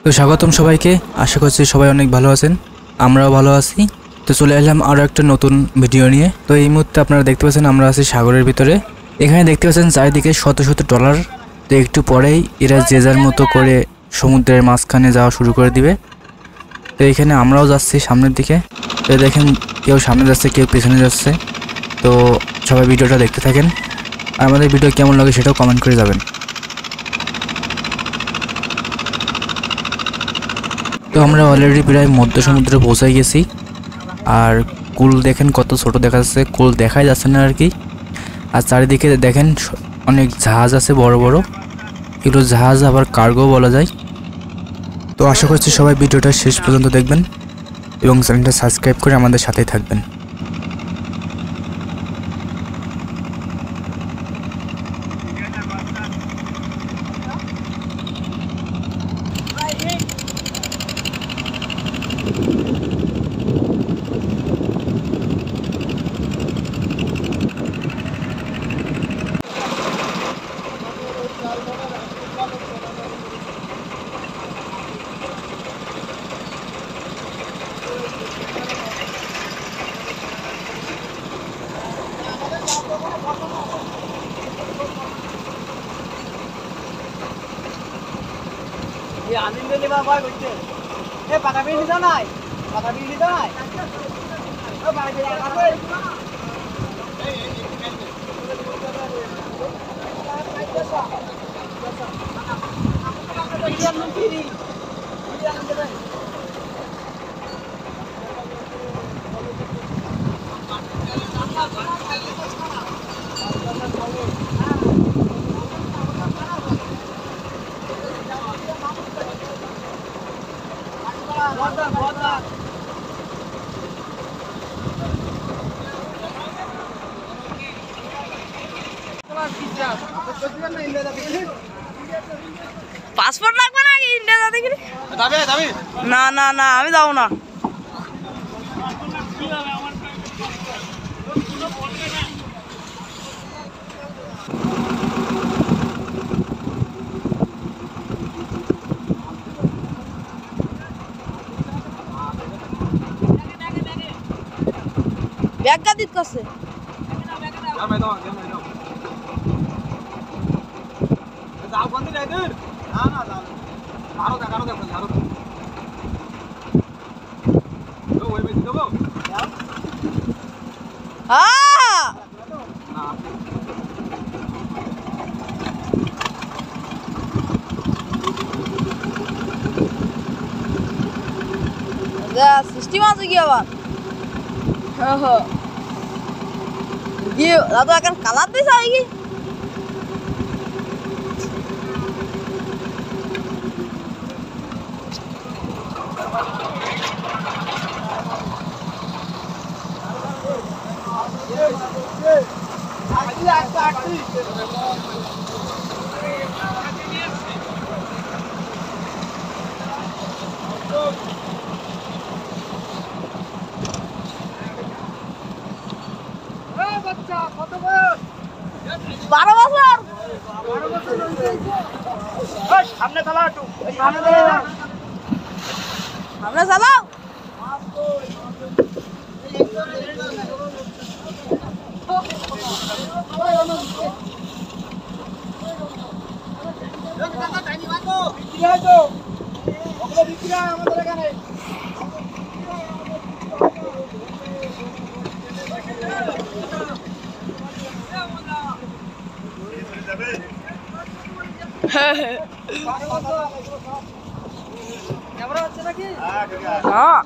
তো স্বাগতম সবাইকে। আশা করছি সবাই অনেক ভালো আছেন, আমরাও ভালো আছি। তো চলে এলাম আরও একটা নতুন ভিডিও নিয়ে। তো এই মুহূর্তে আপনারা দেখতে পাচ্ছেন আমরা আছি সাগরের ভিতরে। এখানে দেখতে পাচ্ছেন চারিদিকে শত শত ডলার। তো একটু পরেই এরা যে যার মতো করে সমুদ্রের মাঝখানে যাওয়া শুরু করে দিবে। তো এখানে আমরাও যাচ্ছি সামনের দিকে। তো দেখেন কেউ সামনে যাচ্ছে, কেউ পেছনে যাচ্ছে। তো সবাই ভিডিওটা দেখতে থাকেন, আর আমাদের ভিডিও কেমন লাগে সেটাও কমেন্ট করে যাবেন। তো আমরা অলরেডি প্রায় মধ্য সমুদ্রে পৌঁছে গেছি। আর কুল দেখেন কত ছোট দেখা যাচ্ছে, কুল দেখাই যাচ্ছে না আর কি। আর চারিদিকে দেখেন অনেক জাহাজ আছে বড় বড়, এগুলো জাহাজ আবার কার্গো বলা যায়। তো আশা করছি সবাই ভিডিওটা শেষ পর্যন্ত দেখবেন এবং চ্যানেলটা সাবস্ক্রাইব করে আমাদের সাথেই থাকবেন। পাসপোর্ট লাগবে না ইন্ডিয়া যাতে গেলে? না না না, আমি যাবো না। ব্যাগ গাদিত করছে। সিস্টেম আছে কি আবার? দাদা এখন কালার দিয়েছে কি? সামনে চালাও একটু, আমরা চালাও। ক্যামেরা হচ্ছে নাকি? হ্যাঁ